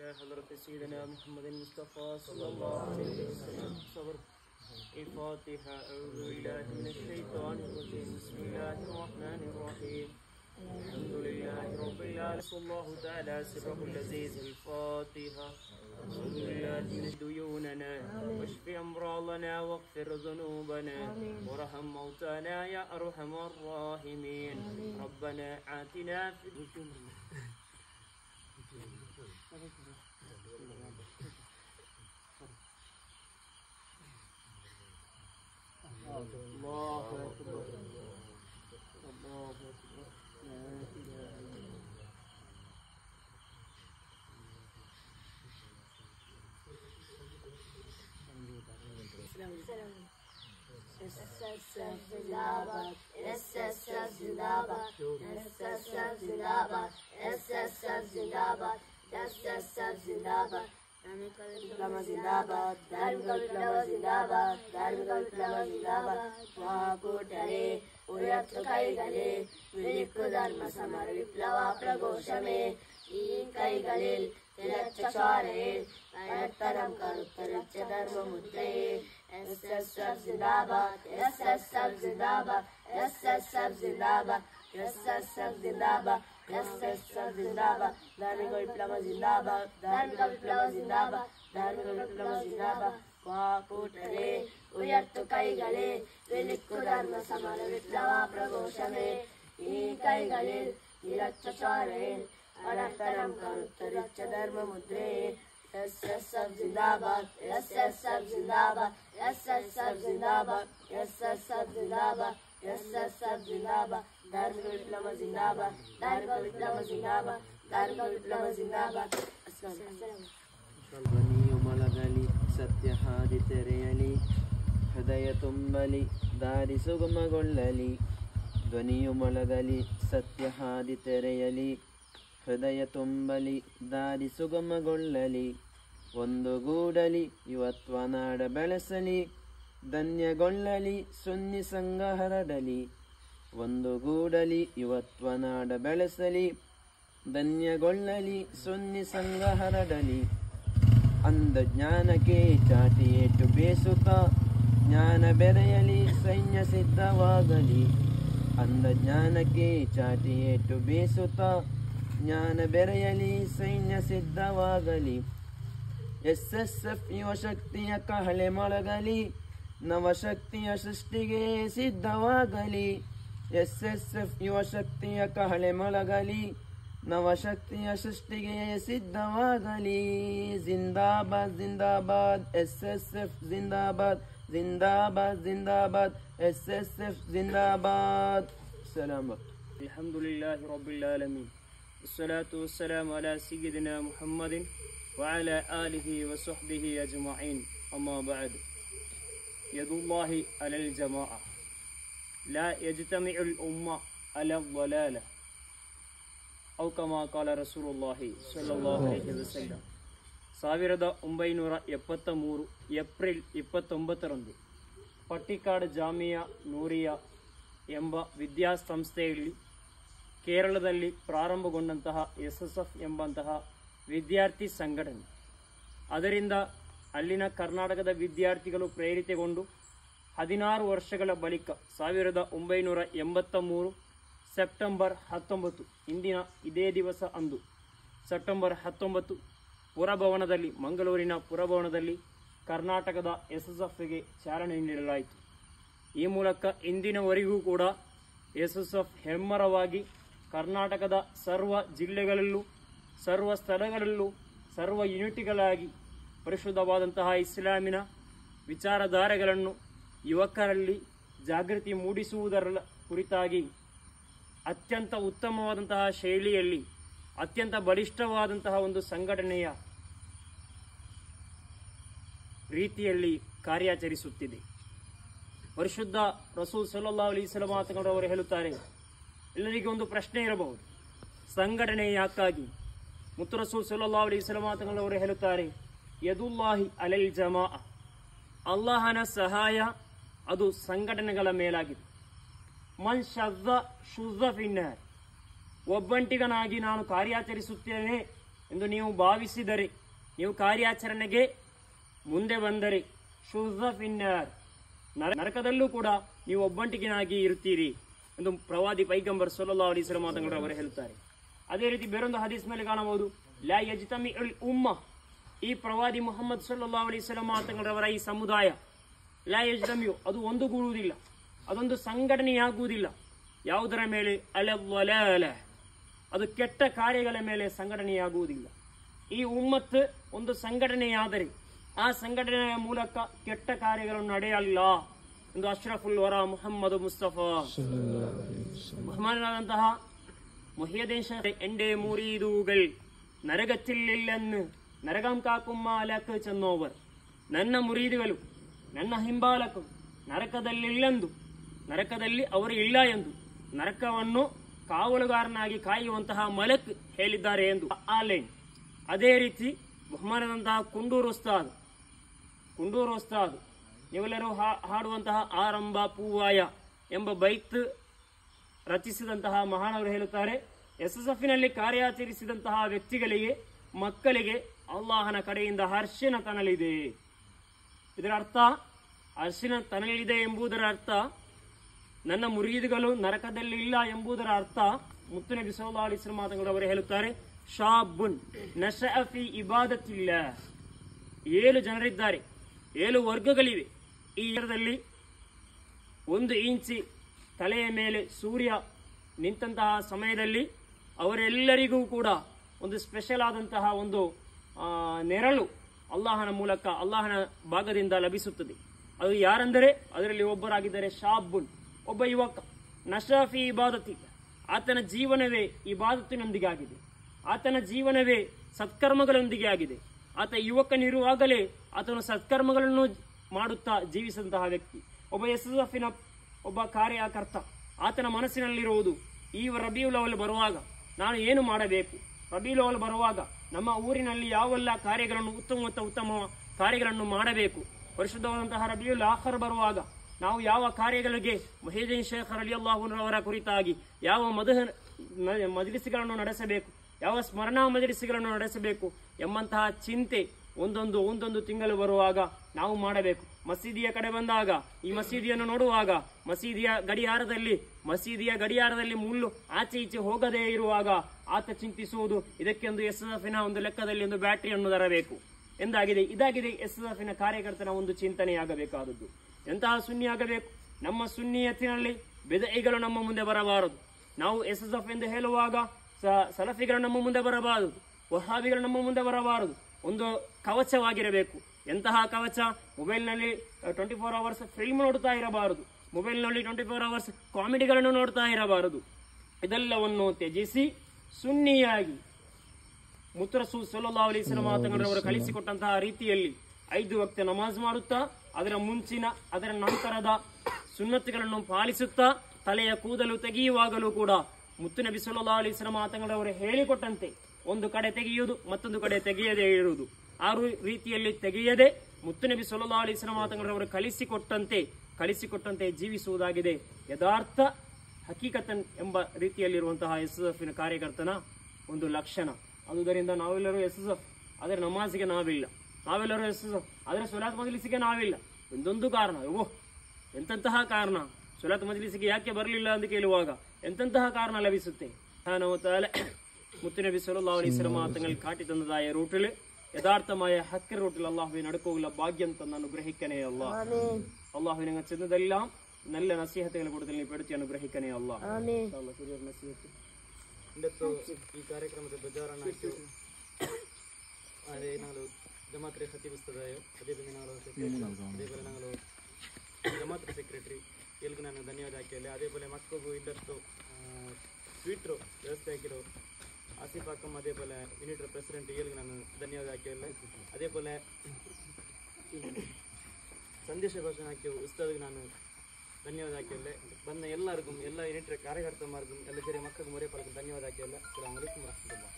إلى حضرة سيدنا محمد المصطفى صلى الله عليه وسلم. صبر. الفاتحة. أعوذ بالله من الشيطان الرجيم. بسم الله الرحمن الرحيم. الحمد لله رب العالمين. صلى الله تعالى سره اللذيذ. الفاتحة. أعوذ بالله من ديوننا واشف أمراضنا واغفر ذنوبنا وارحم موتانا يا أرحم الراحمين. ربنا آتنا في الدنيا الله أكبر الله أكبر لا إله إلا الله. ಉಯರ್ತು ಕೈಗಳೇ ವಿಳಿಕು ಧರ್ಮ ಸಮರ ವಿಪ್ಲವ ಪ್ರಘೋಷಮೇ ಈ ಕೈகளில் திரட்ச சாரையில் கருத்தரம் கருத்தரிச்ச தர்ம முத்திரையே SSF जिंदाबाद SSF जिंदाबाद SSF जिंदाबाद SSF जिंदाबाद SSF जिंदाबाद धार्मिक विप्लव जिंदाबाद धार्मिक विप्लव जिंदाबाद धार्मिक विप्लव जिंदाबाद ಕೂಟರೆ ಉಯರ್ತು ಕೈಗಳೇ ವಿಳಿಕು ಧರ್ಮ ಸಮರ ವಿಪ್ಲವ ಪ್ರಘೋಷಮೇ ಈ ಕೈகளில் திரட்ச சாரையில் ಕರತರಂ ಕರುತ್ತರಿಚ್ಚ ಧರ್ಮ ಮುದ್ರೆ SSF जिंदाबाद SSF जिंदाबाद SSF जिंदाबाद SSF जिंदाबाद SSF जिंदाबाद धार्मिक विप्लव जिंदाबाद धार्मिक विप्लव जिंदाबाद धार्मिक विप्लव जिंदाबाद. ಧ್ವನಿಯು ಮೊಳಗಲಿ ಸತ್ಯ ಹಾದಿ ತೆರೆಯಲಿ ಹೃದಯ ತುಂಬಲಿ ದಾರಿ ಸುಗಮಗೊಳ್ಳಲಿ ಧ್ವನಿಯು ಮೊಳಗಲಿ ಸತ್ಯ ಹಾದಿ ತೆರೆಯಲಿ ಹೃದಯ ತುಂಬಲಿ ದಾರಿ ಸುಗಮಗೊಳ್ಳಲಿ ಒಂದುಗೂಡಲಿ ಯುವತ್ವ ನಾಡ ಬೆಳೆಸಲಿ ಧನ್ಯಗೊಳ್ಳಲಿ ಸುನ್ನಿ ಸಂಘ ಹರಡಲಿ ಒಂದುಗೂಡಲಿ ಯುವತ್ವ ನಾಡ ಬೆಳೆಸಲಿ ಧನ್ಯಗೊಳ್ಳಲಿ ಸುನ್ನಿ ಸಂಘ ಹರಡಲಿ ಅಂಧ ಜ್ಞಾನಕ್ಕೆ ಚಾಟಿ ಏಟು ಬೇಸುತ್ತ ಜ್ಞಾನ ಬೆರೆಯಲಿ ಸೈನ್ಯ ಸಿದ್ಧವಾಗಲಿ ಅಂಧ ಜ್ಞಾನಕ್ಕೆ ಚಾಟಿ ಏಟು ಬೇಸುತ್ತ ಜ್ಞಾನ ಬೆರೆಯಲಿ ಸೈನ್ಯ ಸಿದ್ಧವಾಗಲಿ SSF ಯುವಶಕ್ತಿಯ ಕಹಳೆ ಮೊಳಗಲಿ ನವಶಕ್ತಿಯ ಸೃಷ್ಟಿಗೆ ಸಿದ್ಧವಾಗಲಿ SSF ಯುವಶಕ್ತಿಯ ಕಹಳೆ ಮೊಳಗಲಿ ನವಶಕ್ತಿಯ ಸೃಷ್ಟಿಗೆ ಸಿದ್ಧವಾಗಲಿ ಜಿಂದಾಬಾದ್ ಜಿಂದಾಬಾದ್ SSF ಜಿಂದಾಬಾದ್ ಜಿಂದಾಬಾದ್ ಜಿಂದಾಬಾದ್ SSF ಜಿಂದಾಬಾದ್. ಸಲಾಮ್. ಅಲ್ಹಮ್ದುಲಿಲ್ಲಾಹಿ ರಬ್ಬಿಲ್ ಆಲಮೀನ್. والصلاة والسلام على سيدنا محمد وعلى آله وصحبه أجمعين. أما بعد. يد الله على الجماعة لا يجتمع الأمة على الضلالة أو كما قال رسول الله صلى الله عليه وسلم. 1973 ಏಪ್ರಿಲ್ 29ರಂದು ಪಟ್ಟಿಕಾಡ್ ಜಾಮಿಯಾ ನೂರಿಯಾ ಎಂಬ ವಿದ್ಯಾಸಂಸ್ಥೆಯಲ್ಲಿ ಕೇರಳದಲ್ಲಿ ಪ್ರಾರಂಭಗೊಂಡಂತಹ SSF ಎಂಬಂತಹ ವಿದ್ಯಾರ್ಥಿ ಸಂಘಟನೆ, ಅದರಿಂದ ಅಲ್ಲಿನ ಕರ್ನಾಟಕದ ವಿದ್ಯಾರ್ಥಿಗಳು ಪ್ರೇರಿತಗೊಂಡು 16 ವರ್ಷಗಳ ಬಳಿಕ 1983 ಸೆಪ್ಟೆಂಬರ್ 19 ಇಂದಿನ ಇದೇ ದಿವಸ ಅಂದು ಸೆಪ್ಟೆಂಬರ್ 19 ಪುರಭವನದಲ್ಲಿ ಮಂಗಳೂರಿನ ಪುರಭವನದಲ್ಲಿ ಕರ್ನಾಟಕದ SSFಗೆ ಚಾಲನೆ ನೀಡಲಾಯಿತು. ಈ ಮೂಲಕ ಇಂದಿನವರೆಗೂ ಕೂಡ SSF ಹೆಮ್ಮರವಾಗಿ ಕರ್ನಾಟಕದ ಸರ್ವ ಜಿಲ್ಲೆಗಳಲ್ಲೂ ಸರ್ವ ಸ್ಥಳಗಳಲ್ಲೂ ಸರ್ವ ಯೂನಿಟ್ಗಳಾಗಿ ಪರಿಶುದ್ಧವಾದಂತಹ ಇಸ್ಲಾಮಿನ ವಿಚಾರಧಾರೆಗಳನ್ನು ಯುವಕರಲ್ಲಿ ಜಾಗೃತಿ ಮೂಡಿಸುವುದರ ಕುರಿತಾಗಿ ಅತ್ಯಂತ ಉತ್ತಮವಾದಂತಹ ಶೈಲಿಯಲ್ಲಿ ಅತ್ಯಂತ ಬಲಿಷ್ಠವಾದಂತಹ ಒಂದು ಸಂಘಟನೆಯ ರೀತಿಯಲ್ಲಿ ಕಾರ್ಯಾಚರಿಸುತ್ತಿದೆ. ಪರಿಶುದ್ಧ ರಸೂಲ್ ಸಲ್ಲಲ್ಲಾಹು ಅಲೈಹಿ ವಸಲ್ಲಂ ಅವರು ಹೇಳುತ್ತಾರೆ, ಎಲ್ಲರಿಗೂ ಒಂದು ಪ್ರಶ್ನೆ ಇರಬಹುದು, ಸಂಘಟನೆ ಯಾಕಾಗಿ? ಮುತ್ತು ರಸೂಲ್ ಸಲ್ಲಲ್ಲಾಹು ಅಲೈಹಿ ವಸಲ್ಲಂ ಅವರು ಹೇಳುತ್ತಾರೆ, ಯದುಲ್ಲಾಹಿ ಅಲಲ್ ಜಮಾಅ, ಅಲ್ಲಾಹನ ಸಹಾಯ ಅದು ಸಂಘಟನೆಗಳ ಮೇಲಾಗಿದೆ. ಮನ್ ಶಜ್ಜ ಶುಜ್ಜ ಫಿನ್ನಾರ್, ಒಬ್ಬಂಟಿಗನಾಗಿ ನಾನು ಕಾರ್ಯಾಚರಿಸುತ್ತೇನೆ ಎಂದು ನೀವು ಭಾವಿಸಿದರೆ, ನೀವು ಕಾರ್ಯಾಚರಣೆಗೆ ಮುಂದೆ ಬಂದರೆ ಶುದ್ಧ ಫಿನ್ನರ್, ನರಕದಲ್ಲೂ ಕೂಡ ನೀವು ಒಬ್ಬಂಟಿಗೆನಾಗಿ ಇರುತ್ತೀರಿ ಎಂದು ಪ್ರವಾದಿ ಪೈಗಂಬರ್ ಸಲ್ಲಲ್ಲಾಹು ಅಲೈಹಿ ವಸಲ್ಲಂ ಅವರು ಹೇಳ್ತಾರೆ. ಅದೇ ರೀತಿ ಬೇರೊಂದು ಹದೀಸ್ ಮೇಲೆ ಕಾಣಬಹುದು, ಲಾ ಯಜ್ತಮಿಉಲ್ ಉಮ್ಮ, ಈ ಪ್ರವಾದಿ ಮುಹಮ್ಮದ್ ಸಲ್ಲಲ್ಲಾಹು ಅಲೈಹಿ ವಸಲ್ಲಂ ಅವರ ಈ ಸಮುದಾಯ ಲಾ ಯಜ್ತಮಿಯು, ಅದು ಒಂದುಗೂಡುವುದಿಲ್ಲ, ಅದೊಂದು ಸಂಘಟನೆಯಾಗುವುದಿಲ್ಲ. ಯಾವುದರ ಮೇಲೆ? ಅಲವಲಾಲ, ಅದು ಕೆಟ್ಟ ಕಾರ್ಯಗಳ ಮೇಲೆ ಸಂಘಟನೆಯಾಗುವುದಿಲ್ಲ. ಈ ಉಮ್ಮತ್ ಒಂದು ಸಂಘಟನೆಯಾದರೆ ಆ ಸಂಘಟನೆಯ ಮೂಲಕ ಕೆಟ್ಟ ಕಾರ್ಯಗಳನ್ನು ನಡೆಯಲ್ಲ ಎಂದು ಅಶ್ರಫುಲ್ ವರ ಮುಹಮ್ಮದ್ ಮುಸ್ತಫಾ ബഹുമാനാದಂತಹ മുഹിയദ്ദീൻ ഷേഖ് എന്റെ മുരീദുകൾ നരകത്തിലില്ലെന്ന് നരകം കാക്കും മാലക്ക് ചെന്നോവർ, ನನ್ನ ಮುರೀದುಗಳು ನನ್ನ ಹಿಂಬಾಲಕರು ನರಕದಲ್ಲಿಲ್ಲೆಂದು, ನರಕದಲ್ಲಿ ಅವರು ಇಲ್ಲ ಎಂದು ನರಕವನ್ನು ಕಾವಲುಗಾರನಾಗಿ ಕಾಯುವಂತಹ ಮಲಕ್ ಹೇಳಿದ್ದಾರೆ ಎಂದು ಆಲೈನ್. ಅದೇ ರೀತಿ ಬಹುಮಾನದಂತಹ ಕುಂಡೂರು ಉಸ್ತಾದ್ ನೀವೆಲ್ಲರೂ ಹಾಡುವಂತಹ ಆರಂಭ ಪೂವಾಯ ಎಂಬ ಬೈತ್ ರಚಿಸಿದಂತಹ ಮಹಾನವರು ಹೇಳುತ್ತಾರೆ, SSFನಲ್ಲಿ ಕಾರ್ಯಾಚರಿಸಿದಂತಹ ವ್ಯಕ್ತಿಗಳಿಗೆ, ಮಕ್ಕಳಿಗೆ ಅಲ್ಲಾಹನ ಕಡೆಯಿಂದ ಹರ್ಷಿನ ತನಲಿದೆ. ಇದರ ಅರ್ಥ, ಹರ್ಷಿನ ತನಲಿದೆ ಎಂಬುದರ ಅರ್ಥ ನನ್ನ ಮುರೀದುಗಳು ನರಕದಲ್ಲಿ ಇಲ್ಲ ಎಂಬುದರ ಅರ್ಥ ಮುತ್ತು ನಬಿ ಸಲ್ಲಲ್ಲಾಹು ಅಲೈಹಿ ವಸಲ್ಲಂ ಅವರು ಹೇಳುತ್ತಾರೆ, ಶಾಬುನ್ ನಶಅ ಫಿ ಇಬಾದತಿಲ್ಲಾಹ್, 7 ಜನರಿದ್ದಾರೆ, 7 ವರ್ಗಗಳಿವೆ. ಈ ಇದರಲ್ಲಿ 1 ಇಂಚಿ ತಲೆಯ ಮೇಲೆ ಸೂರ್ಯ ನಿಂತಹ ಸಮಯದಲ್ಲಿ ಅವರೆಲ್ಲರಿಗೂ ಕೂಡ ಒಂದು ಸ್ಪೆಷಲ್ ಆದಂತಹ ಒಂದು ನೆರಳು ಅಲ್ಲಾಹನ ಮೂಲಕ, ಅಲ್ಲಾಹನ ಭಾಗದಿಂದ ಲಭಿಸುತ್ತದೆ. ಅದು ಯಾರೆಂದರೆ ಅದರಲ್ಲಿ ಒಬ್ಬರಾಗಿದ್ದಾರೆ ಶಾಬುನ್, ಒಬ್ಬ ಯುವಕ, ನಶಾಫಿ ಇಬಾದತಿ, ಆತನ ಜೀವನವೇ ಇಬಾದತಿನೊಂದಿಗೆ ಆಗಿದೆ, ಆತನ ಜೀವನವೇ ಸತ್ಕರ್ಮಗಳೊಂದಿಗೆ ಆಗಿದೆ. ಆತ ಯುವಕನಿರುವಾಗಲೇ ಆತನು ಸತ್ಕರ್ಮಗಳನ್ನು ಮಾಡುತ್ತಾ ಜೀವಿಸಿದಂತಹ ವ್ಯಕ್ತಿ. ಒಬ್ಬ SSFನ ಒಬ್ಬ ಕಾರ್ಯಕರ್ತ, ಆತನ ಮನಸ್ಸಿನಲ್ಲಿರುವುದು ಈ ರಬಿಯುಲ್ ಅವಲ್ ಬರುವಾಗ ನಾನು ಏನು ಮಾಡಬೇಕು, ರಬಿಯುಲ್ ಅವಲ್ ಬರುವಾಗ ನಮ್ಮ ಊರಿನಲ್ಲಿ ಯಾವೆಲ್ಲ ಕಾರ್ಯಗಳನ್ನು ಉತ್ತಮ ಕಾರ್ಯಗಳನ್ನು ಮಾಡಬೇಕು, ಪರಿಶುದ್ಧವಾದಂತಹ ರಬಿಯುಲ್ ಆಖರ್ ಬರುವಾಗ ನಾವು ಯಾವ ಕಾರ್ಯಗಳಿಗೆ ಮುಹಿಯುದ್ದೀನ್ ಶೇಖ್ ರಲಿಯಲ್ಲಾಹು ಅನ್ಹು ಅವರ ಕುರಿತಾಗಿ ಯಾವ ಮಜ್ಲಿಸ್ಗಳನ್ನು ನಡೆಸಬೇಕು, ಯಾವ ಸ್ಮರಣಾ ಮಜ್ಲಿಸ್ಗಳನ್ನು ನಡೆಸಬೇಕು ಎಂಬಂತಹ ಚಿಂತೆ ಒಂದೊಂದು ತಿಂಗಳು ಬರುವಾಗ ನಾವು ಮಾಡಬೇಕು. ಮಸೀದಿಯ ಕಡೆ ಬಂದಾಗ, ಈ ಮಸೀದಿಯನ್ನು ನೋಡುವಾಗ, ಮಸೀದಿಯ ಗಡಿಯಾರದಲ್ಲಿ ಮುಳ್ಳು ಆಚೆ ಈಚೆ ಹೋಗದೇ ಇರುವಾಗ ಆತ ಚಿಂತಿಸುವುದು, ಇದಕ್ಕೆಂದು SSFನ ಒಂದು ಲೆಕ್ಕದಲ್ಲಿ ಒಂದು ಬ್ಯಾಟರಿಯನ್ನು ತರಬೇಕು ಎಂದಾಗಿದೆ. ಇದಾಗಿದೆ SSFನ ಕಾರ್ಯಕರ್ತನ ಒಂದು ಚಿಂತನೆಯಾಗಬೇಕಾದದ್ದು. ಎಂತಹ ಸುನ್ನಿ ಆಗಬೇಕು? ನಮ್ಮ ಸುನ್ನಿಯತ್ತಿನಲ್ಲಿ ಬೆದಯಿಗಳು ನಮ್ಮ ಮುಂದೆ ಬರಬಾರದು. ನಾವು SSF ಎಂದು ಹೇಳುವಾಗ ಸಲಫಿಗಳು ನಮ್ಮ ಮುಂದೆ ಬರಬಾರದು, ವಹಾಬಿಗಳು ನಮ್ಮ ಮುಂದೆ ಬರಬಾರದು. ಒಂದು ಕವಚವಾಗಿರಬೇಕು. ಎಂತಹ ಕವಚ? ಮೊಬೈಲ್ನಲ್ಲಿ 24 hours ಫಿಲ್ಮ್ ನೋಡ್ತಾ ಇರಬಾರದು, ಮೊಬೈಲ್ನಲ್ಲಿ 24 hours ಕಾಮಿಡಿಗಳನ್ನು ನೋಡ್ತಾ ಇರಬಾರದು. ಇದೆಲ್ಲವನ್ನು ತ್ಯಜಿಸಿ ಸುನ್ನಿಯಾಗಿ ಮುತ್ತು ರಸೂಲ್ ಸಲ್ಲಲ್ಲಾಹು ಅಲೈಹಿ ವಸಲ್ಲಂ ಅವರು ಕಲಿಸಿಕೊಟ್ಟಂತಹ ರೀತಿಯಲ್ಲಿ 5 ವಕ್ತ ನಮಾಜ್ ಮಾಡುತ್ತಾ, ಅದರ ಮುಂಚಿನ ಅದರ ನಂತರದ ಸುನ್ನತ್ತುಗಳನ್ನು ಪಾಲಿಸುತ್ತಾ, ತಲೆಯ ಕೂದಲು ತೆಗೆಯುವಾಗಲೂ ಕೂಡ ಮುತ್ತು ನಬಿ ಸಲ್ಲಲ್ಲಾಹು ಅಲೈಹಿ ವಸಲ್ಲಂ ಅವರು ಹೇಳಿಕೊಟ್ಟಂತೆ ಒಂದು ಕಡೆ ತೆಗೆಯುವುದು, ಮತ್ತೊಂದು ಕಡೆ ತೆಗೆಯದೇ ಇರುವುದು. ಆ ರೀತಿಯಲ್ಲಿ ತೆಗೆಯದೆ ಮುತ್ತು ನಬಿ ಸಲ್ಲಲ್ಲಾಹು ಅಲೈಹಿ ವಸಲ್ಲಂ ಅವರು ಕಲಿಸಿಕೊಟ್ಟಂತೆ ಜೀವಿಸುವುದಾಗಿದೆ ಯಥಾರ್ಥ ಹಕೀಕತನ್ ಎಂಬ ರೀತಿಯಲ್ಲಿರುವಂತಹ SSFನ ಕಾರ್ಯಕರ್ತನ ಒಂದು ಲಕ್ಷಣ. ಆದುದರಿಂದ ನಾವೆಲ್ಲರೂ SSF, ಆದರೆ ನಮಾಜಿಗೆ ನಾವಿಲ್ಲ. ನಾವೆಲ್ಲರೂ SSF, ಆದರೆ ಸ್ವಲಾತ್ ಮಜ್ಲಿಸಿಗೆ ನಾವಿಲ್ಲ. ಒಂದೊಂದು ಕಾರಣ, ಎಂತಹ ಕಾರಣ, ಸ್ವಲಾತ್ ಮಜ್ಲಿಸಿಗೆ ಯಾಕೆ ಬರಲಿಲ್ಲ ಅಂತ ಕೇಳುವಾಗ ಎಂತಹ ಕಾರಣ ಲಭಿಸುತ್ತೆ. മുത്തു നബി സല്ലല്ലാഹു അലൈഹി വസല്ലം തങ്ങൾ കാട്ടി തന്നതായ റൂട്ടിൽ, യഥാർത്ഥമായ ഹക്ക് റൂട്ടിൽ അള്ളാഹുവിനെ അടുക്കുള്ള ഭാഗ്യം തന്ന അനുഗ്രഹിക്കണേ അല്ലാഹ്. അള്ളാഹു ഞങ്ങൾ ചെന്നതെല്ലാം നല്ല നസീഹത്തുകൾ കൂടുതൽ നീ പെടുത്തി അനുഗ്രഹിക്കണേ അല്ലാഹ്. ശരിയൊരു നസീഹത്ത് ಈ ಕಾರ್ಯಕ್ರಮದ ಧ್ವಜಾರೋಹಣ ಅದೇ ನಾವು ಜಮಾತ್ರೆ ಖತೀಬಿಸ್ತದಾಯೋ ಅದೇ പോലെ ನಾವು ಜಮಾತ್ರೆ ಸೆಕ್ರೆಟರಿ ಎಲ್ಗೂ ನಾನು ಧನ್ಯವಾದ ಹಾಕಿಲ್ಲ. അതേപോലെ ಮಕ್ಕಳಿಗೂ ಇದ್ದಷ್ಟು ಸ್ವೀಟ್ರು ವ್ಯವಸ್ಥೆ ಹಾಕಿರೋ ಆಸಿಫ್ ಅಕ್ಕಮ್, അതേപോലെ യൂണിറ്റ് പ്രസിഡന്റ് ഇയാൾക്ക് ನಾನು ಧನ್ಯವಾದ ಹಾಕಿಲ್ಲ. അതേപോലെ ಸಂದೇಶ ಭಾಷಣ ಹಾಕಿ ಉಸ್ತಾದ್ಗೆ ನಾನು ಧನ್ಯವಾದ ಹಾಕಿಲ್ಲ. ಬಂದ ಎಲ್ಲರಿಗೂ, ಎಲ್ಲ ಯೂನಿಟ್ ಕಾರ್ಯಕರ್ತಮಾರ್ಗೂ, ಎಲ್ಲ ಬೇರೆ ಮಕ್ಕಳಿಗೂ ಮೊರೆ ಪಡಕ್ಕೆ ಧನ್ಯವಾದ ಹಾಕಿಲ್ಲ. ಅಸ್ಸಲಾಮು ಅಲೈಕುಂ ವರಹಮತುಲ್ಲಾಹ್.